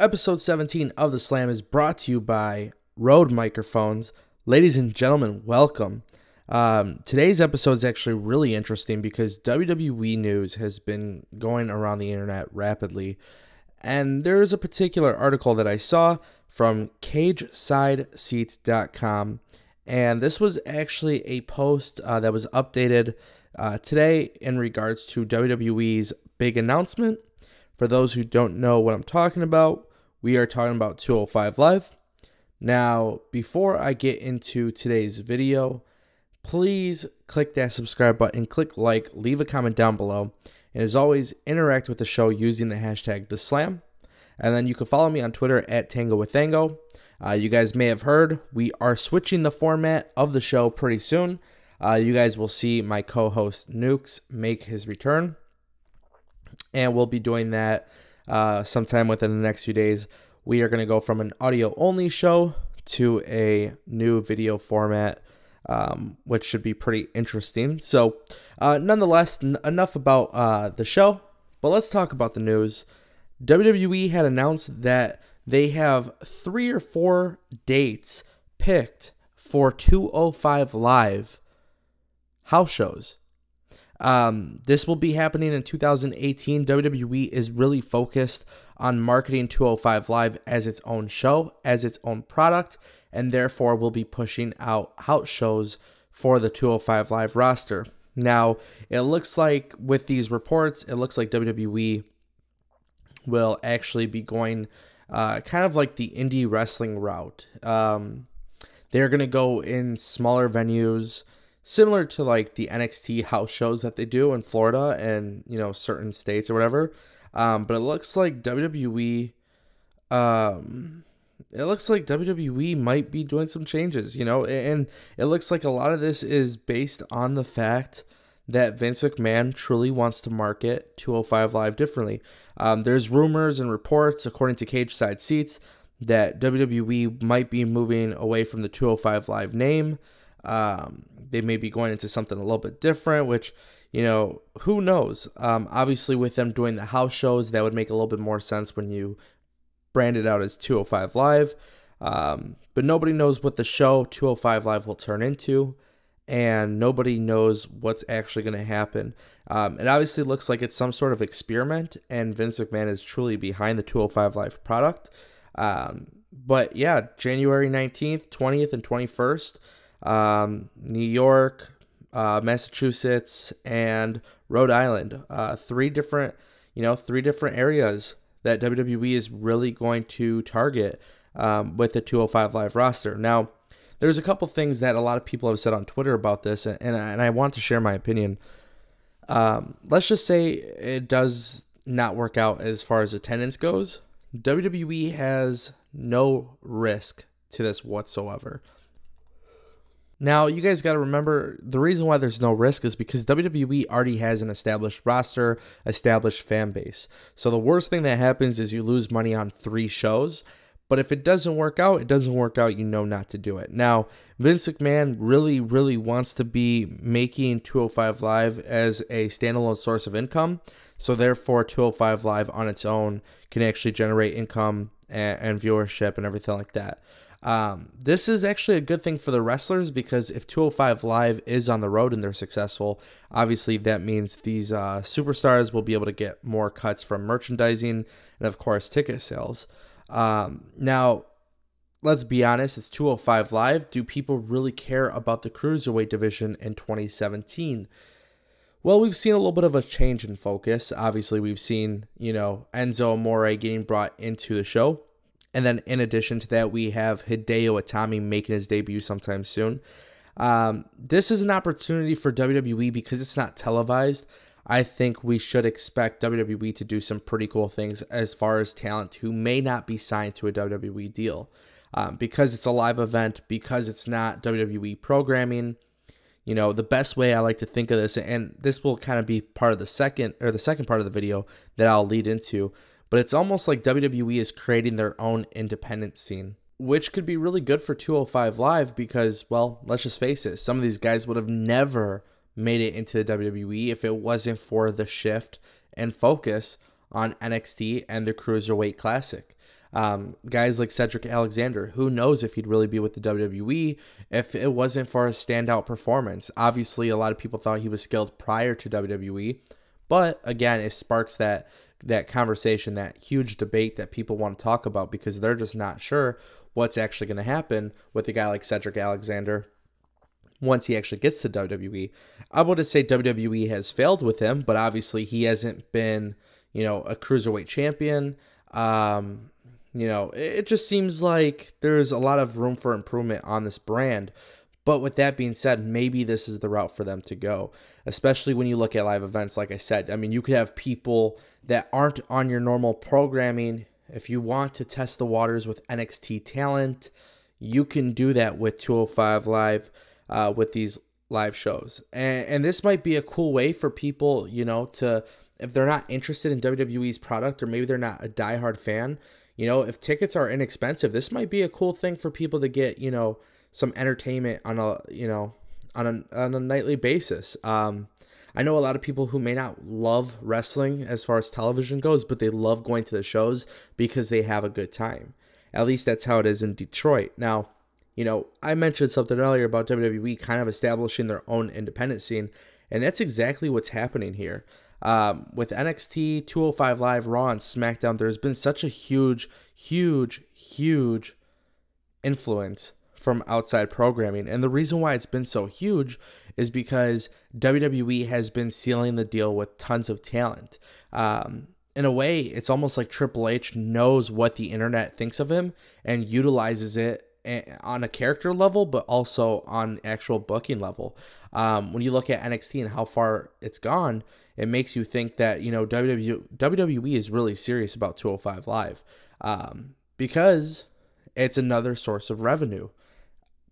Episode 17 of The Slam is brought to you by Rode Microphones. Ladies and gentlemen, welcome. Today's episode is actually really interesting because WWE news has been going around the internet rapidly. And there's a particular article that I saw from CagesideSeats.com. And this was actually a post that was updated today in regards to WWE's big announcement. For those who don't know what I'm talking about, we are talking about 205 Live. Now, before I get into today's video, please click that subscribe button, click like, leave a comment down below, and as always, interact with the show using the hashtag #TheSlam. And then you can follow me on Twitter at TangoWithTango. You guys may have heard, we are switching the format of the show pretty soon. You guys will see my co-host Nukes make his return. And we'll be doing that sometime within the next few days. We are going to go from an audio-only show to a new video format, which should be pretty interesting. So, nonetheless, enough about the show, but let's talk about the news. WWE had announced that they have 3 or 4 dates picked for 205 Live house shows. This will be happening in 2018. WWE is really focused on marketing 205 Live as its own show, as its own product, and therefore will be pushing out house shows for the 205 Live roster. Now, it looks like with these reports, it looks like WWE will actually be going kind of like the indie wrestling route. They're going to go in smaller venues, similar to like the NXT house shows that they do in Florida and, you know, certain states or whatever. But it looks like WWE might be doing some changes, you know, and it looks like a lot of this is based on the fact that Vince McMahon truly wants to market 205 Live differently. There's rumors and reports, according to Cage Side Seats, that WWE might be moving away from the 205 Live name. They may be going into something a little bit different, which, you know, who knows? Obviously, with them doing the house shows, that would make a little bit more sense when you brand it out as 205 Live. But nobody knows what the show 205 Live will turn into, and nobody knows what's actually going to happen. It obviously looks like it's some sort of experiment, and Vince McMahon is truly behind the 205 Live product. But yeah, January 19th, 20th, and 21st. New York, Massachusetts, and Rhode Island. Three different areas that WWE is really going to target with the 205 Live roster. Now, there's a couple things that a lot of people have said on Twitter about this, and I want to share my opinion. Let's just say it does not work out as far as attendance goes. WWE has no risk to this whatsoever. Now, you guys got to remember, the reason why there's no risk is because WWE already has an established roster, established fan base. So the worst thing that happens is you lose money on 3 shows. But if it doesn't work out, it doesn't work out. You know not to do it. Now, Vince McMahon really, really wants to be making 205 Live as a standalone source of income. So therefore, 205 Live on its own can actually generate income and viewership and everything like that. This is actually a good thing for the wrestlers because if 205 Live is on the road and they're successful, obviously that means these superstars will be able to get more cuts from merchandising and, of course, ticket sales. Now, let's be honest, it's 205 Live. Do people really care about the Cruiserweight division in 2017? Well, we've seen a little bit of a change in focus. Obviously, we've seen, you know, Enzo Amore getting brought into the show. And then in addition to that, we have Hideo Itami making his debut sometime soon. This is an opportunity for WWE because it's not televised. I think we should expect WWE to do some pretty cool things as far as talent who may not be signed to a WWE deal. Because it's a live event, because it's not WWE programming. You know, the best way I like to think of this, and this will kind of be part of the second part of the video that I'll lead into, but it's almost like WWE is creating their own independent scene, which could be really good for 205 Live because, well, let's just face it, some of these guys would have never made it into the WWE if it wasn't for the shift and focus on NXT and the Cruiserweight Classic. Guys like Cedric Alexander, who knows if he'd really be with the WWE if it wasn't for a standout performance. Obviously, a lot of people thought he was skilled prior to WWE, but again, it sparks that conversation, that huge debate that people want to talk about because they're just not sure what's actually going to happen with a guy like Cedric Alexander once he actually gets to WWE. I wouldn't say WWE has failed with him, but obviously he hasn't been, a cruiserweight champion. It just seems like there's a lot of room for improvement on this brand. But with that being said, maybe this is the route for them to go, especially when you look at live events. Like I said, I mean, you could have people that aren't on your normal programming. If you want to test the waters with NXT talent, you can do that with 205 Live, with these live shows. And this might be a cool way for people, to, if they're not interested in WWE's product, or maybe they're not a diehard fan, if tickets are inexpensive, this might be a cool thing for people to get, some entertainment on a nightly basis. I know a lot of people who may not love wrestling as far as television goes, but they love going to the shows because they have a good time. At least that's how it is in Detroit. Now, I mentioned something earlier about WWE kind of establishing their own independent scene, and that's exactly what's happening here. With NXT, 205 Live, Raw, and SmackDown, there's been such a huge influence from outside programming. And the reason why it's been so huge is because WWE has been sealing the deal with tons of talent. In a way, it's almost like Triple H knows what the internet thinks of him and utilizes it on a character level, but also on actual booking level. When you look at NXT and how far it's gone, it makes you think that, WWE is really serious about 205 Live, because it's another source of revenue.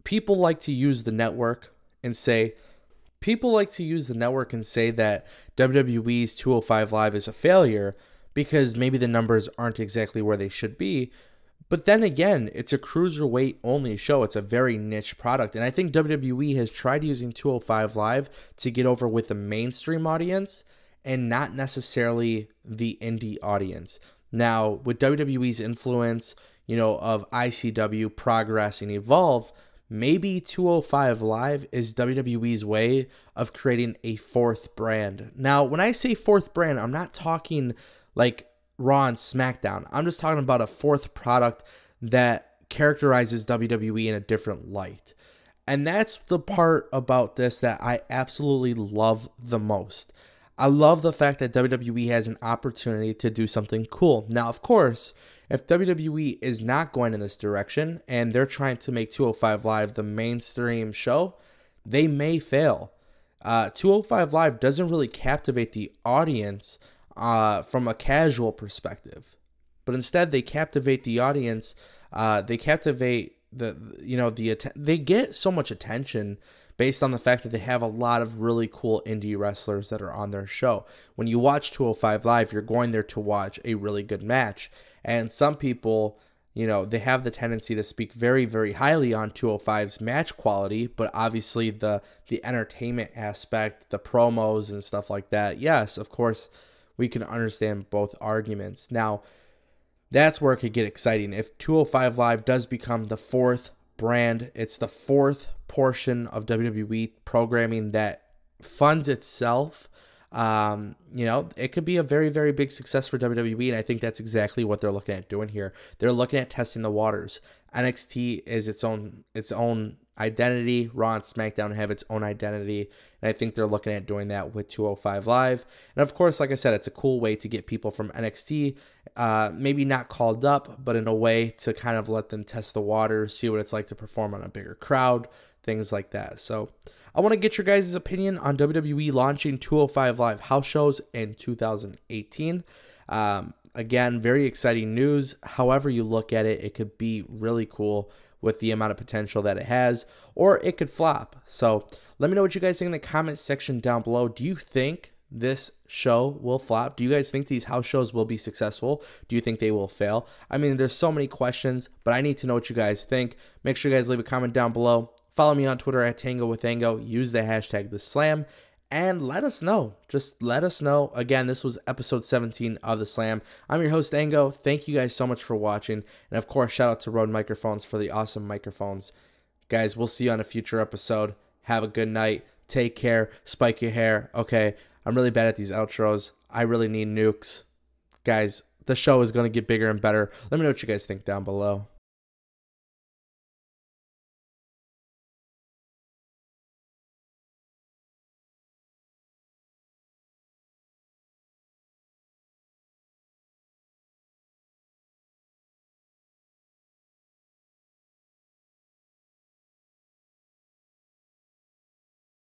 People like to use the network and say that WWE's 205 Live is a failure because maybe the numbers aren't exactly where they should be. But then again, it's a cruiserweight only show. It's a very niche product. And I think WWE has tried using 205 Live to get over with the mainstream audience and not necessarily the indie audience. Now, with WWE's influence, of ICW, Progress, and Evolve, maybe 205 Live is WWE's way of creating a fourth brand. Now, when I say fourth brand, I'm not talking like Raw and SmackDown. I'm just talking about a fourth product that characterizes WWE in a different light. And that's the part about this that I absolutely love the most. I love the fact that WWE has an opportunity to do something cool. Now, of course, if WWE is not going in this direction and they're trying to make 205 Live the mainstream show, they may fail. 205 Live doesn't really captivate the audience from a casual perspective, but instead they captivate the audience. They captivate they get so much attention based on the fact that they have a lot of really cool indie wrestlers that are on their show. When you watch 205 Live, you're going there to watch a really good match. And some people, they have the tendency to speak very, very highly on 205's match quality, but obviously the entertainment aspect, the promos and stuff like that, yes, of course, we can understand both arguments. Now, that's where it could get exciting. If 205 Live does become the fourth brand, it's the fourth portion of WWE programming that funds itself. It could be a very, very big success for WWE, and I think that's exactly what they're looking at doing here. They're looking at testing the waters. NXT is its own identity. Raw and SmackDown have its own identity, and I think they're looking at doing that with 205 Live. And of course, like I said, it's a cool way to get people from NXT, maybe not called up, but in a way to kind of let them test the waters, see what it's like to perform on a bigger crowd, things like that. So I want to get your guys' opinion on WWE launching 205 Live house shows in 2018. Again, very exciting news. However you look at it, it could be really cool with the amount of potential that it has, or it could flop. So let me know what you guys think in the comments section down below. Do you think this show will flop? Do you guys think these house shows will be successful? Do you think they will fail? I mean, there's so many questions, but I need to know what you guys think. Make sure you guys leave a comment down below. Follow me on Twitter at Tango with Ango. Use the hashtag TheSlam. and let us know. Just let us know. Again, this was episode 17 of The Slam. I'm your host, Ango. Thank you guys so much for watching. And of course, shout out to Rode Microphones for the awesome microphones. Guys, we'll see you on a future episode. Have a good night. Take care. Spike your hair. Okay, I'm really bad at these outros. I really need nukes. Guys, the show is going to get bigger and better. Let me know what you guys think down below.